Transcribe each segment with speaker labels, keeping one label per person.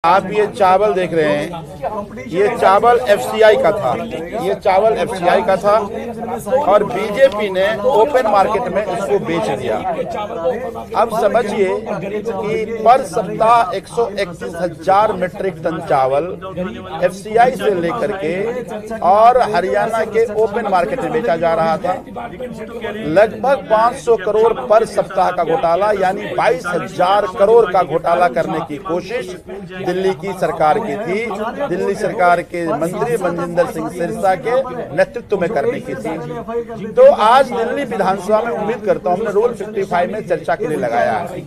Speaker 1: आप ये चावल देख रहे हैं, ये चावल एफसीआई का था, ये चावल एफसीआई का था और बीजेपी ने ओपन मार्केट में इसको बेच दिया। अब समझिए कि पर सप्ताह 131,000 मीट्रिक टन चावल एफसीआई से लेकर के और हरियाणा के ओपन मार्केट में बेचा जा रहा था। लगभग 500 करोड़ पर सप्ताह का घोटाला, यानी 22,000 करोड़ का घोटाला करने की कोशिश दिल्ली की सरकार की थी। दिल्ली सरकार के मंत्री मनजिंदर सिंह सिरसा के नेतृत्व में करने की थी। तो आज दिल्ली विधानसभा में उम्मीद करता हूं, हमने रूल 55 में चर्चा के लिए लगाया है।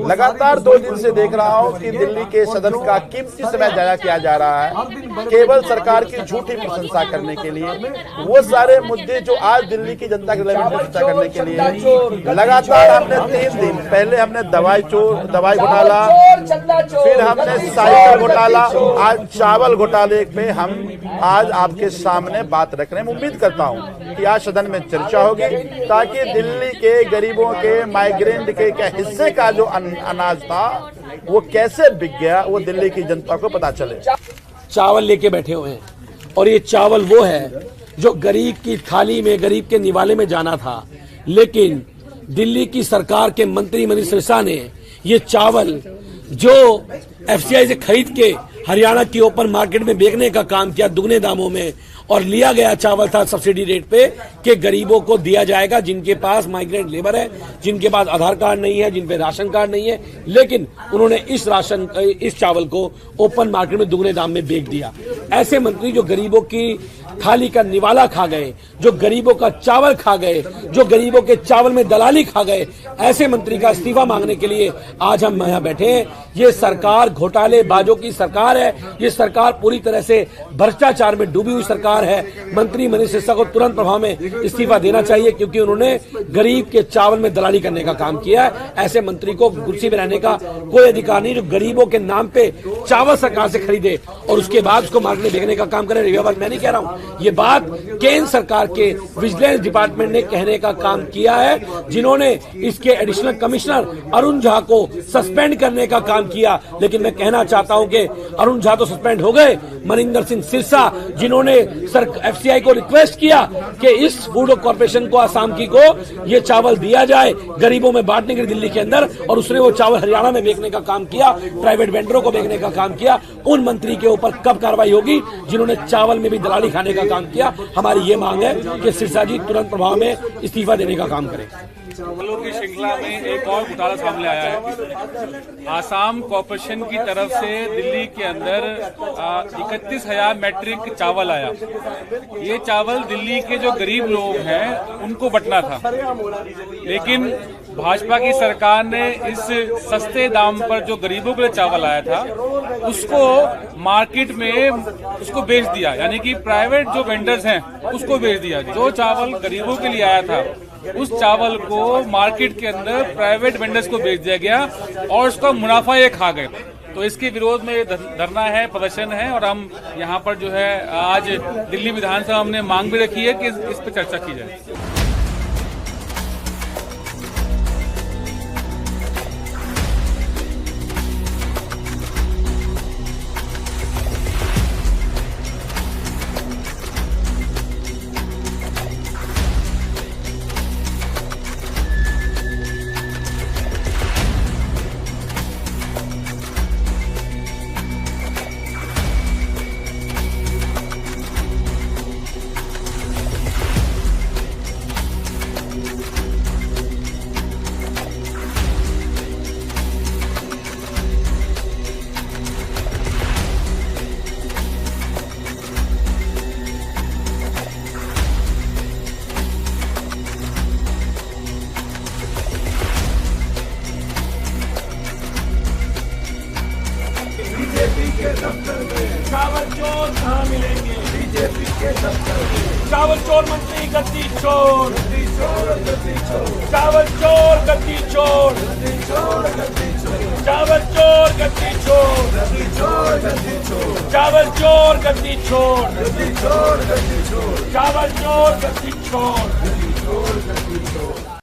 Speaker 1: लगातार 2 दिन से देख रहा हूं कि दिल्ली के सदन का कीमती समय जाया किया जा रहा है केवल सरकार की झूठी प्रशंसा करने के लिए। वो सारे मुद्दे जो आज दिल्ली की जनता के लिए चर्चा करने के लिए लगातार हमने 3 दिन पहले हमने दवाई घोटाला, फिर हमने साइकिल घोटाला, आज चावल घोटाले पे हम आज आपके सामने बात रख रहे हैं। उम्मीद करता हूं कि आज सदन में चर्चा होगी ताकि दिल्ली के गरीबों के, माइग्रेंट के हिस्से का जो अनाज था वो कैसे बिक गया, वो दिल्ली की जनता को पता चले।
Speaker 2: चावल लेके बैठे हुए हैं और ये चावल वो है जो गरीब की थाली में, गरीब के निवाले में जाना था, लेकिन दिल्ली की सरकार के मंत्री मनजींदर सिरसा ने ये चावल जो एफसीआई से खरीद के हरियाणा की ओपन मार्केट में बेचने का काम किया दुगने दामों में, और लिया गया चावल था सब्सिडी रेट पे कि गरीबों को दिया जाएगा जिनके पास माइग्रेंट लेबर है, जिनके पास आधार कार्ड नहीं है, जिन पे राशन कार्ड नहीं है। लेकिन उन्होंने इस चावल को ओपन मार्केट में दुगने दाम में बेच दिया। ऐसे मंत्री जो गरीबों की थाली का निवाला खा गए, जो गरीबों का चावल खा गए, जो गरीबों के चावल में दलाली खा गए, ऐसे मंत्री का इस्तीफा मांगने के लिए आज हम यहाँ बैठे हैं। ये सरकार घोटालेबाजों की सरकार है, ये सरकार पूरी तरह से भ्रष्टाचार में डूबी हुई सरकार है। मंत्री मनजींदर सिरसा को तुरंत प्रभाव में इस्तीफा देना चाहिए, क्योंकि उन्होंने गरीब के चावल में दलाली करने का काम किया है। ऐसे मंत्री को कुर्सी में रहने का कोई अधिकार नहीं, जो गरीबों के नाम पे चावल सरकार से खरीदे और उसके बाद उसको मार्केट में बेचने का काम करे। ये बात मैं नहीं कह रहा हूँ, ये बात केंद्र सरकार के विजिलेंस डिपार्टमेंट ने कहने का काम किया है, जिन्होंने इसके एडिशनल कमिश्नर अरुण झा को सस्पेंड करने का काम किया। लेकिन मैं कहना चाहता हूं कि अरुण झा तो सस्पेंड हो गए, मनजिंदर सिंह सिरसा जिन्होंने एफसीआई को रिक्वेस्ट किया कि इस फूड कॉर्पोरेशन को, आसाम की को ये चावल दिया जाए गरीबों में बांटने के लिए दिल्ली के अंदर, और उसने वो चावल हरियाणा में बेचने का काम किया, प्राइवेट वेंडरों को बेचने का काम किया। उन मंत्री के ऊपर कब कार्रवाई होगी जिन्होंने चावल में भी दलाली खाने का काम किया? हमारी ये मांग है कि सिरसा जी तुरंत प्रभाव में इस्तीफा देने का काम करें।
Speaker 3: चावलों की श्रृंखला में एक और घोटाला सामने आया है। आसाम कॉर्पोरेशन की तरफ से दिल्ली के अंदर 31,000 मैट्रिक चावल आया। ये चावल दिल्ली के जो गरीब लोग हैं उनको बंटना था, लेकिन भाजपा की सरकार ने इस सस्ते दाम पर जो गरीबों के लिए चावल आया था उसको मार्केट में उसको बेच दिया, यानी कि प्राइवेट जो वेंडर्स हैं उसको बेच दिया। जो चावल गरीबों के लिए आया था उस चावल को मार्केट के अंदर प्राइवेट वेंडर्स को बेच दिया गया और उसका मुनाफा ये खा गए। तो इसके विरोध में धरना है, प्रदर्शन है, और हम यहाँ पर जो है आज दिल्ली विधानसभा हमने मांग भी रखी है कि इस पर चर्चा की जाए।
Speaker 2: चावल चोर कहाँ मिलेंगे? बीजेपी के दफ्तर में। चावल चोर मंत्री गद्दी चोर, चावल चोर गद्दी चोर, चावल चोर गद्दी चोर, चावल चोर गद्दी चोर, चावल चोर गद्दी चोर।